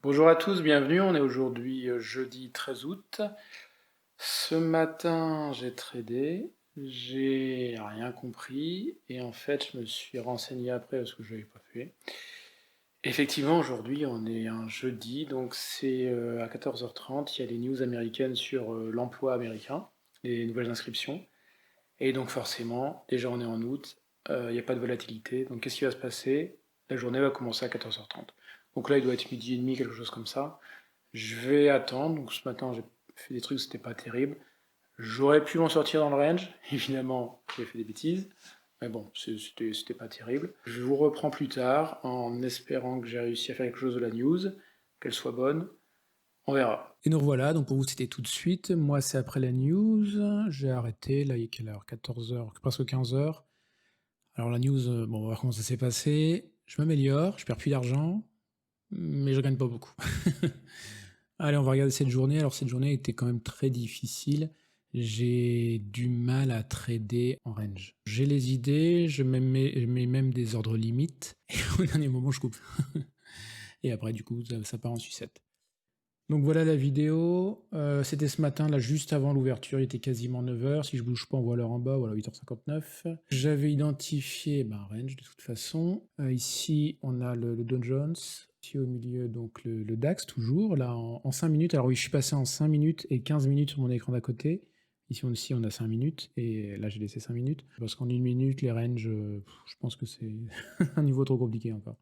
Bonjour à tous, bienvenue. On est aujourd'hui jeudi 13 août. Ce matin, j'ai tradé, j'ai rien compris et en fait, je me suis renseigné après parce que je l'avais pas fait. Effectivement, aujourd'hui, on est un jeudi, donc c'est à 14h30, il y a les news américaines sur l'emploi américain, les nouvelles inscriptions. Et donc forcément, déjà on est en août, il n'y a pas de volatilité. Donc qu'est-ce qui va se passer? La journée va commencer à 14h30. Donc là, il doit être midi et demi, quelque chose comme ça. Je vais attendre. Donc ce matin, j'ai fait des trucs, c'était pas terrible. J'aurais pu m'en sortir dans le range. Évidemment, j'ai fait des bêtises. Mais bon, c'était pas terrible. Je vous reprends plus tard en espérant que j'ai réussi à faire quelque chose de la news, qu'elle soit bonne. On verra. Et nous revoilà, donc pour vous c'était tout de suite, moi c'est après la news, j'ai arrêté, là il est quelle heure? 14h, presque 15h. Alors la news, bon on va voir comment ça s'est passé, je m'améliore, je perds plus d'argent, mais je gagne pas beaucoup. Allez, on va regarder cette journée, alors cette journée était quand même très difficile, j'ai du mal à trader en range. J'ai les idées, je mets même des ordres limites, et au dernier moment je coupe. Et après du coup ça part en sucette. Donc voilà la vidéo, c'était ce matin, là, juste avant l'ouverture, il était quasiment 9h. Si je bouge pas, on voit l'heure en bas, voilà 8h59. J'avais identifié un range de toute façon. Ici, on a le Dow Jones. Ici au milieu, donc le DAX toujours, là en 5 minutes. Alors oui, je suis passé en 5 minutes et 15 minutes sur mon écran d'à côté. Ici on a 5 minutes, et là j'ai laissé 5 minutes. Parce qu'en 1 minute, les ranges, je pense que c'est un niveau trop compliqué encore.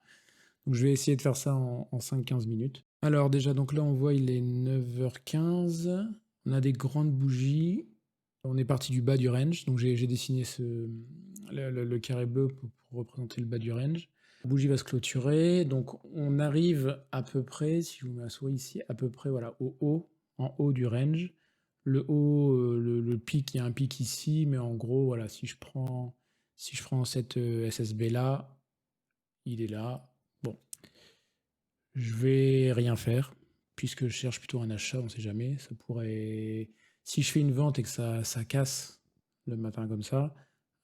Donc je vais essayer de faire ça en 5-15 minutes. Alors déjà, donc là on voit il est 9h15, on a des grandes bougies, on est parti du bas du range, donc j'ai dessiné le carré bleu pour représenter le bas du range. La bougie va se clôturer, donc on arrive à peu près, si je vous mets la souris ici, à peu près voilà, au haut, en haut du range. Le haut, le pic, il y a un pic ici, mais en gros, voilà, si je prends cette SSB là, il est là. Bon, je vais rien faire, puisque je cherche plutôt un achat, on sait jamais. Ça pourrait. Si je fais une vente et que ça casse le matin comme ça,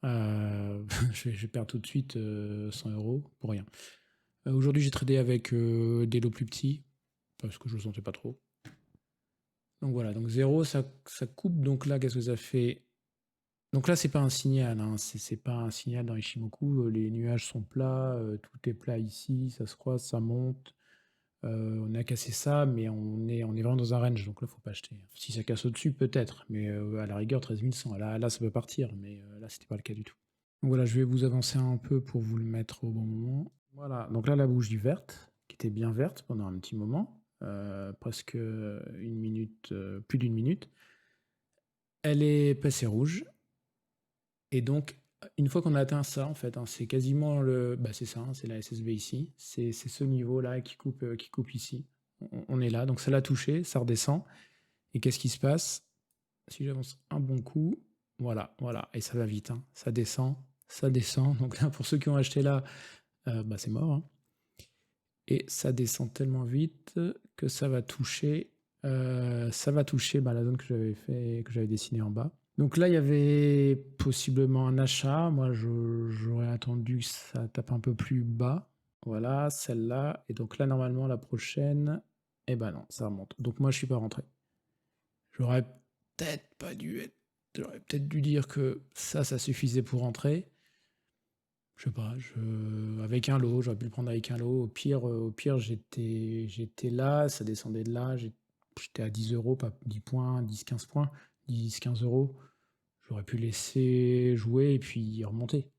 je vais perdre tout de suite 100 euros pour rien. Aujourd'hui, j'ai tradé avec des lots plus petits, parce que je le sentais pas trop. Donc voilà, donc 0, ça coupe. Donc là, qu'est-ce que ça fait? Donc là, c'est pas un signal, hein, c'est pas un signal dans Ishimoku. Les nuages sont plats, tout est plat ici, ça se croise, ça monte. On a cassé ça, mais on est vraiment dans un range, donc là, faut pas acheter. Si ça casse au-dessus, peut-être, mais à la rigueur, 13 100. Là, ça peut partir, mais là, c'était pas le cas du tout. Donc voilà, je vais vous avancer un peu pour vous le mettre au bon moment. Voilà, donc là, la bougie verte, qui était bien verte pendant un petit moment, presque une minute, plus d'une minute, elle est passée rouge. Et donc, une fois qu'on a atteint ça, en fait, hein, c'est quasiment le. Bah, c'est ça, hein, c'est la SSB ici. C'est ce niveau-là qui coupe ici. On est là, donc ça l'a touché, ça redescend. Et qu'est-ce qui se passe? Si j'avance un bon coup, voilà, voilà. Et ça va vite, hein, ça descend, ça descend. Donc là, pour ceux qui ont acheté là, bah, c'est mort, hein. Et ça descend tellement vite que ça va toucher bah, la zone que j'avais dessinée en bas. Donc là, il y avait possiblement un achat. Moi, j'aurais attendu que ça tape un peu plus bas. Voilà, celle-là. Et donc là, normalement, la prochaine, eh ben non, ça remonte. Donc moi, je suis pas rentré. J'aurais peut-être pas dû être. J'aurais peut-être dû dire que ça suffisait pour rentrer. Je sais pas, avec un lot, j'aurais pu le prendre avec un lot. Au pire, j'étais là, ça descendait de là, j'étais à 10 euros, pas 10 points, 10-15 points, 10-15 euros. J'aurais pu laisser jouer et puis remonter.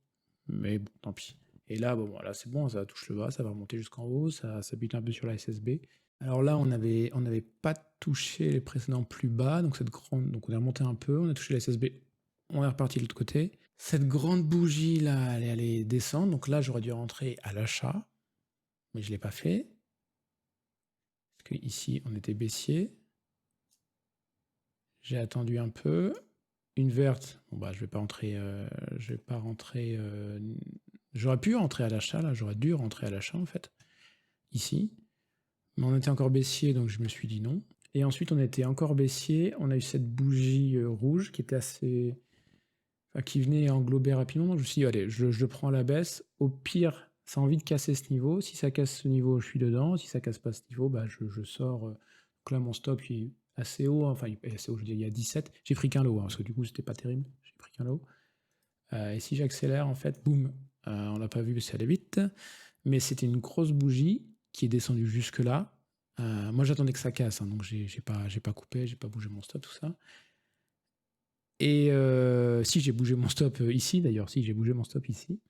Mais bon, tant pis. Et là, bon, voilà, c'est bon, ça touche le bas, ça va remonter jusqu'en haut, ça bute un peu sur la SSB. Alors là, on n'avait pas touché les précédents plus bas, donc donc on est remonté un peu, on a touché la SSB, on est reparti de l'autre côté. Cette grande bougie là, elle est allée descendre, donc là j'aurais dû rentrer à l'achat, mais je ne l'ai pas fait. Parce que ici on était baissier. J'ai attendu un peu. Une verte, bon bah je vais pas rentrer. J'aurais pu rentrer à l'achat, là, j'aurais dû rentrer à l'achat en fait. Ici. Mais on était encore baissier, donc je me suis dit non. Et ensuite on était encore baissier, on a eu cette bougie rouge qui était assez. Enfin, qui venait englober rapidement. Donc je me suis dit, allez, je prends la baisse. Au pire, ça a envie de casser ce niveau. Si ça casse ce niveau, je suis dedans. Si ça casse pas ce niveau, bah, je sors. Donc là, mon stop il est assez haut, hein. Enfin, il est assez haut, je veux dire, il y a 17. J'ai pris qu'un lot, hein, parce que du coup, c'était pas terrible. J'ai pris qu'un lot. Et si j'accélère, en fait, boum, on l'a pas vu, ça allait vite. Mais c'était une grosse bougie qui est descendue jusque-là. Moi, j'attendais que ça casse, hein, donc j'ai pas coupé, j'ai pas bougé mon stop, tout ça. Et si j'ai bougé mon stop ici, d'ailleurs, si j'ai bougé mon stop ici,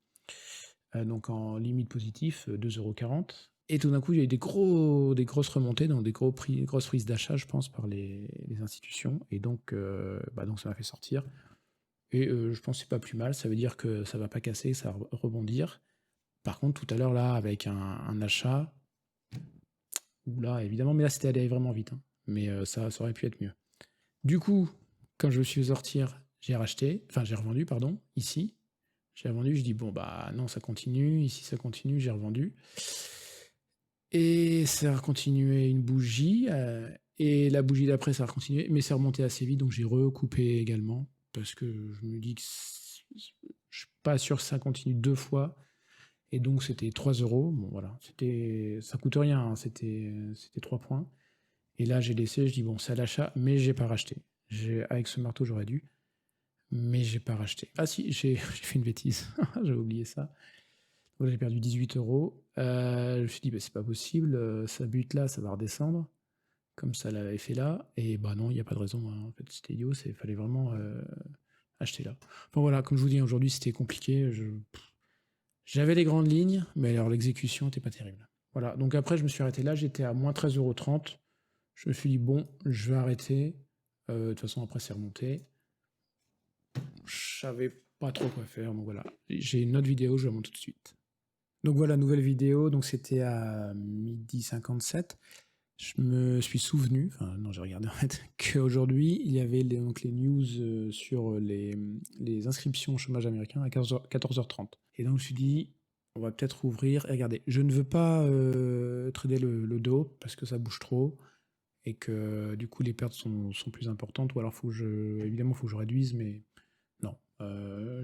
donc en limite positif, 2,40 €. Et tout d'un coup, il y a eu des grosses remontées, donc grosses prises d'achat, je pense, par les institutions. Et donc, donc ça m'a fait sortir. Et je pense que c'est pas plus mal. Ça veut dire que ça va pas casser, ça va rebondir. Par contre, tout à l'heure, là, avec un achat, où là, évidemment, mais là, c'était allé vraiment vite, hein. Mais ça aurait pu être mieux. Du coup, quand je me suis fait sortir, j'ai revendu, pardon, ici. J'ai revendu, je dis, bon, bah non, ça continue, ici ça continue, j'ai revendu. Et ça a continué une bougie, et la bougie d'après, ça a continué, mais c'est remonté assez vite, donc j'ai recoupé également, parce que je me dis que je suis pas sûr que ça continue 2 fois, et donc c'était 3 €. Bon, voilà, ça coûte rien, hein, c'était 3 points. Et là, j'ai laissé, je dis, bon, c'est à l'achat, mais j'ai pas racheté. Avec ce marteau, j'aurais dû, mais j'ai pas racheté. Ah si, j'ai fait une bêtise, j'ai oublié ça. Donc j'ai perdu 18 €. Je me suis dit, bah, c'est pas possible, ça bute là, ça va redescendre, comme ça l'avait fait là. Et bah non, il n'y a pas de raison, hein. En fait, c'était idiot, il fallait vraiment acheter là. Bon voilà, comme je vous dis, aujourd'hui c'était compliqué. J'avais les grandes lignes, mais alors l'exécution n'était pas terrible. Voilà, donc après je me suis arrêté là, j'étais à moins 13,30 €. Je me suis dit, bon, je vais arrêter. De toute façon, après, c'est remonté. Je savais pas trop quoi faire, donc voilà. J'ai une autre vidéo, je la montre tout de suite. Donc voilà, nouvelle vidéo, donc c'était à 12h57. Je me suis souvenu, enfin non, j'ai regardé en fait, qu'aujourd'hui, il y avait donc les news sur les inscriptions au chômage américain à 14h30. Et donc je me suis dit, on va peut-être ouvrir. Et regardez, je ne veux pas trader le dos parce que ça bouge trop et que du coup les pertes sont plus importantes. Ou alors évidemment, il faut que je réduise, mais non.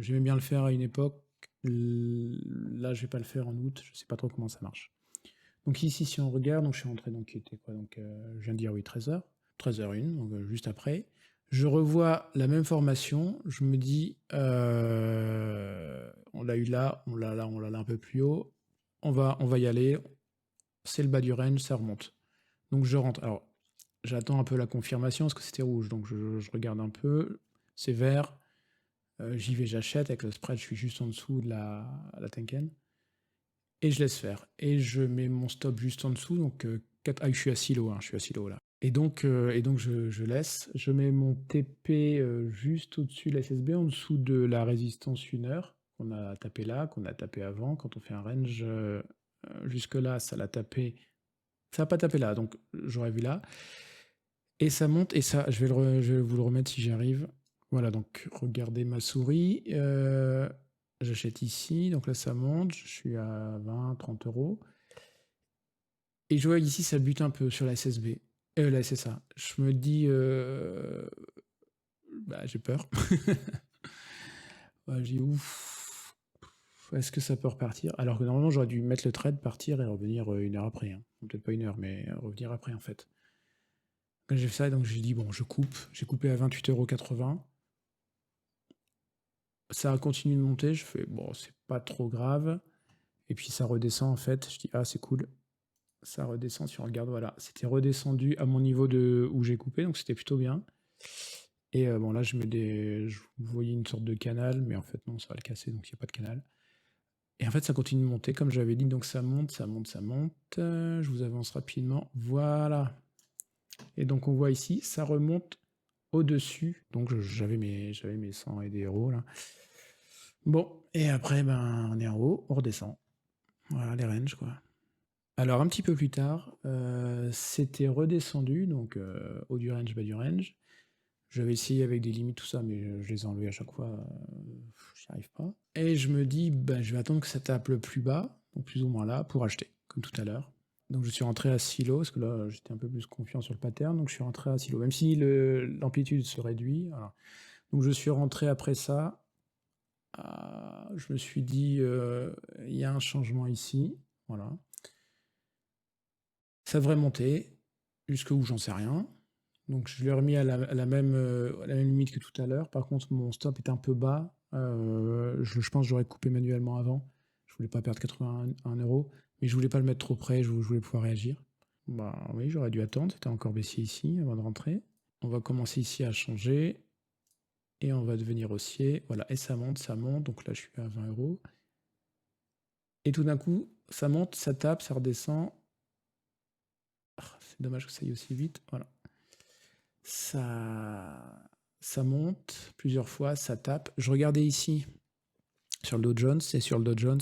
J'aimais bien le faire à une époque. Là, je vais pas le faire en août. Je sais pas trop comment ça marche. Donc ici, si on regarde, donc je suis rentré, donc il était quoi, donc je viens de dire oui, 13h, 13h01, donc juste après. Je revois la même formation. Je me dis, on l'a eu là, on l'a là, on l'a là un peu plus haut. On va y aller. C'est le bas du range, ça remonte. Donc je rentre. Alors, j'attends un peu la confirmation parce que c'était rouge, donc je regarde un peu. C'est vert. J'y vais, j'achète. Avec le spread, je suis juste en dessous de la Tenken. Et je laisse faire. Et je mets mon stop juste en dessous. Donc, je suis à silo, hein, je suis à silo là. Et donc je laisse. Je mets mon TP juste au-dessus de la SSB, en dessous de la résistance 1 heure qu'on a tapé là, qu'on a tapé avant. Quand on fait un range jusque-là, ça l'a tapé. Ça n'a pas tapé là, donc j'aurais vu là. Et ça monte, et ça, je vais vous le remettre si j'arrive. Voilà, donc regardez ma souris. J'achète ici, donc là ça monte, je suis à 20, 30 €. Et je vois ici, ça bute un peu sur la SSB. La SSA. Je me dis, bah, j'ai peur. Ouais, je dis, ouf, est-ce que ça peut repartir? Alors que normalement, j'aurais dû mettre le trade, partir et revenir 1 heure après, hein. Peut-être pas 1 heure, mais revenir après en fait. Quand j'ai fait ça, donc j'ai dit, bon, je coupe. J'ai coupé à 28,80 €. Ça a continué de monter, je fais, bon, c'est pas trop grave. Et puis ça redescend en fait, je dis, ah, c'est cool. Ça redescend, si on regarde, voilà, c'était redescendu à mon niveau de où j'ai coupé, donc c'était plutôt bien. Et bon, là, vous voyez une sorte de canal, mais en fait, non, ça va le casser, donc il n'y a pas de canal. Et en fait, ça continue de monter, comme j'avais dit, donc ça monte, ça monte, ça monte. Je vous avance rapidement, voilà. Et donc, on voit ici, ça remonte au-dessus. Donc, j'avais mes 100 et des euros, là. Bon, et après, ben, on est en haut, on redescend. Voilà, les ranges, quoi. Alors, un petit peu plus tard, c'était redescendu, donc haut du range, bas du range. J'avais essayé avec des limites, tout ça, mais je les ai enlevés à chaque fois, j'y arrive pas. Et je me dis, ben, je vais attendre que ça tape le plus bas, donc plus ou moins là, pour acheter, comme tout à l'heure. Donc je suis rentré à silo, parce que là, j'étais un peu plus confiant sur le pattern, donc je suis rentré à silo, même si l'amplitude se réduit. Voilà. Donc je suis rentré après ça, Je me suis dit, il y a un changement ici, voilà. Ça devrait monter, jusqu'où j'en sais rien. Donc je l'ai remis à la même limite que tout à l'heure. Par contre, mon stop est un peu bas. Je pense que j'aurais coupé manuellement avant. Je voulais pas perdre 81 euros, mais je voulais pas le mettre trop près, je voulais pouvoir réagir. Bah oui, j'aurais dû attendre, c'était encore baissier ici avant de rentrer. On va commencer ici à changer et on va devenir haussier. Voilà, et ça monte, donc là je suis à 20 euros. Et tout d'un coup, ça monte, ça tape, ça redescend. C'est dommage que ça aille aussi vite. Voilà. Ça monte plusieurs fois, ça tape. Je regardais ici sur le Dow Jones, et sur le Dow Jones,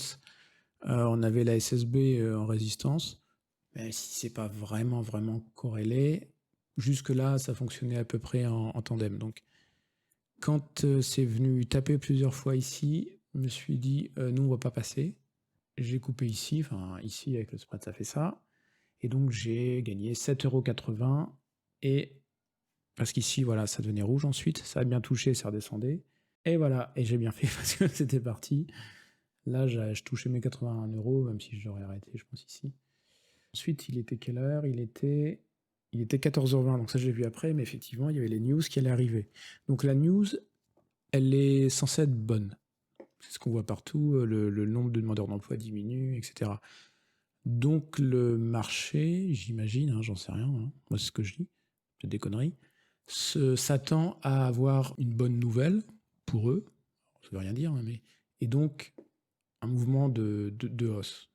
on avait la SSB en résistance. Mais si c'est pas vraiment corrélé, jusque-là, ça fonctionnait à peu près en tandem. Donc, quand c'est venu taper plusieurs fois ici, je me suis dit, nous, on va pas passer. J'ai coupé ici, enfin ici avec le spread, ça fait ça. Et donc, j'ai gagné 7,80 €. Et parce qu'ici, voilà, ça devenait rouge ensuite, ça a bien touché, ça redescendait. Et voilà, et j'ai bien fait parce que c'était parti. Là, je touchais mes 81 euros, même si j'aurais arrêté, je pense, ici. Ensuite, il était quelle heure? Il était 14h20, donc ça, j'ai vu après, mais effectivement, il y avait les news qui allaient arriver. Donc la news, elle est censée être bonne. C'est ce qu'on voit partout, le nombre de demandeurs d'emploi diminue, etc. Donc le marché, j'imagine, hein, j'en sais rien, hein, moi c'est ce que je dis, c'est des conneries, s'attend à avoir une bonne nouvelle pour eux, ça veut rien dire, hein, mais et donc un mouvement de hausse.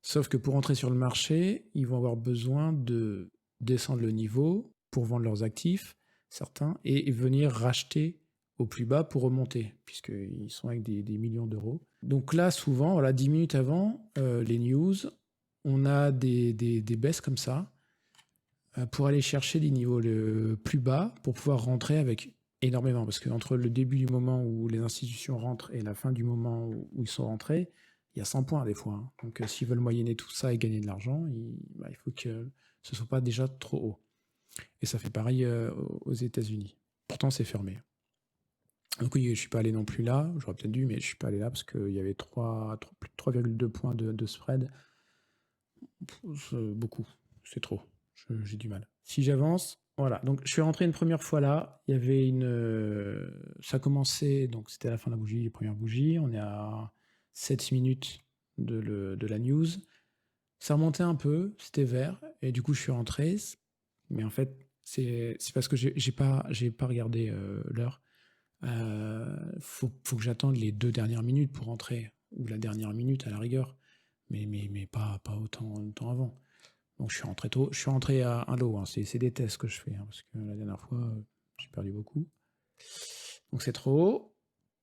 Sauf que pour entrer sur le marché, ils vont avoir besoin de descendre le niveau pour vendre leurs actifs, certains, et venir racheter au plus bas pour remonter, puisqu'ils sont avec des millions d'euros. Donc là, souvent, voilà, 10 minutes avant les news, on a des baisses comme ça pour aller chercher des niveaux le plus bas pour pouvoir rentrer avec énormément. Parce qu'entre le début du moment où les institutions rentrent et la fin du moment où ils sont rentrés, il y a 100 points des fois, hein. Donc s'ils veulent moyenner tout ça et gagner de l'argent, il faut que ce ne soit pas déjà trop haut. Et ça fait pareil aux États-Unis. Pourtant, c'est fermé. Donc oui, je ne suis pas allé non plus là. J'aurais peut-être dû, mais je ne suis pas allé là parce qu'il y avait plus de 3,2 points de spread. Beaucoup. C'est trop. J'ai du mal. Si j'avance, voilà. Donc je suis rentré une première fois là. Il y avait ça commençait, donc c'était à la fin de la bougie, les premières bougies. On est à 7 minutes de la news. Ça remontait un peu, c'était vert. Et du coup, je suis rentré. Mais en fait, c'est parce que j'ai pas regardé l'heure. Faut que j'attende les 2 dernières minutes pour rentrer. Ou la dernière minute à la rigueur. Mais pas autant de temps avant. Donc je suis rentré tôt. Je suis rentré à un lot, hein. C'est des tests que je fais, hein, parce que la dernière fois, j'ai perdu beaucoup. Donc c'est trop haut.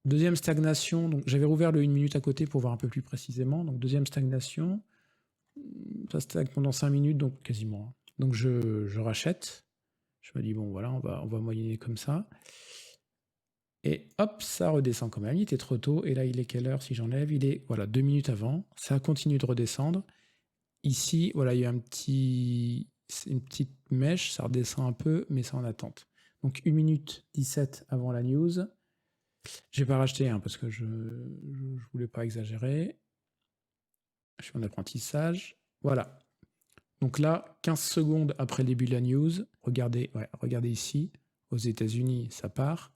Deuxième stagnation, donc j'avais rouvert le 1 minute à côté pour voir un peu plus précisément. Donc deuxième stagnation, ça stagne pendant 5 minutes, donc quasiment, hein. Donc je rachète. Je me dis, bon voilà, on va moyenner comme ça. Et hop, ça redescend quand même. Il était trop tôt. Et là, il est quelle heure si j'enlève? Il est, voilà, 2 minutes avant. Ça continue de redescendre. Ici, voilà, il y a une petite mèche, ça redescend un peu, mais c'est en attente. Donc 1 minute 17 avant la news. J'ai pas racheté, hein, parce que je voulais pas exagérer. Je suis en apprentissage. Voilà. Donc là, 15 secondes après le début de la news, regardez ici. Aux États-Unis, ça part.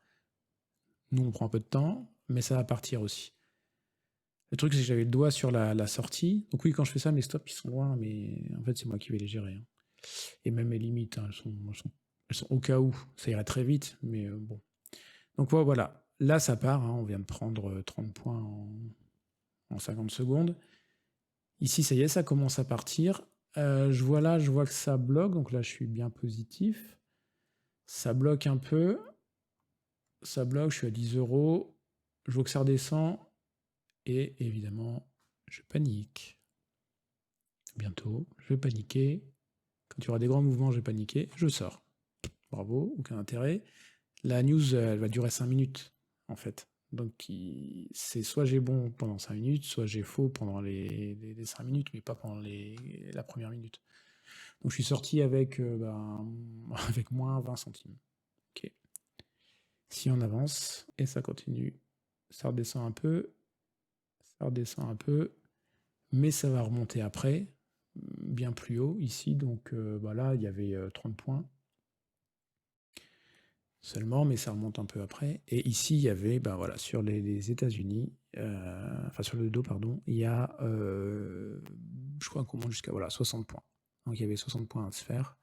Nous, on prend un peu de temps, mais ça va partir aussi. Le truc, c'est que j'avais le doigt sur la sortie. Donc oui, quand je fais ça, mes stops, ils sont loin, mais en fait, c'est moi qui vais les gérer, hein. Et même mes limites, hein, elles sont au cas où. Ça irait très vite, mais bon. Donc voilà. Là, ça part, hein. On vient de prendre 30 points en 50 secondes. Ici, ça y est, ça commence à partir. Je vois que ça bloque. Donc là, je suis bien positif. Ça bloque un peu. Ça bloque, je suis à 10 euros. Je vois que ça redescend. Et évidemment, je panique. Bientôt, je vais paniquer. Quand il y aura des grands mouvements, je vais paniquer. Je sors. Bravo, aucun intérêt. La news, elle va durer 5 minutes, en fait. Donc, c'est soit j'ai bon pendant 5 minutes, soit j'ai faux pendant les 5 minutes, mais pas pendant la première minute. Donc, je suis sorti avec, avec moins 20 centimes. Ok. Si on avance, et ça continue ça redescend un peu, ça redescend un peu, mais ça va remonter après, bien plus haut ici. Donc bah là, il y avait 30 points seulement, mais ça remonte un peu après. Et ici, il y avait, ben voilà, sur les États-Unis, enfin sur le dos, pardon, il y a, je crois qu'on monte jusqu'à voilà, 60 points. Donc il y avait 60 points à se faire.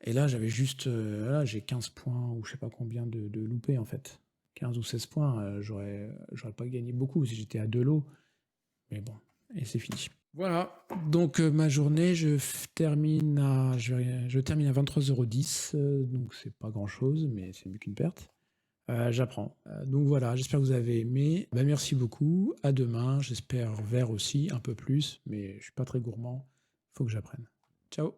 Et là, j'avais juste, là, j'ai 15 points ou je sais pas combien de loupés en fait. 15 ou 16 points, j'aurais pas gagné beaucoup si j'étais à 2 lots. Mais bon, et c'est fini. Voilà, donc ma journée, je termine à 23,10 €, donc c'est pas grand-chose, mais c'est mieux qu'une perte. J'apprends. Donc voilà, j'espère que vous avez aimé. Bah, merci beaucoup. À demain. J'espère vert aussi, un peu plus, mais je suis pas très gourmand. Faut que j'apprenne. Ciao.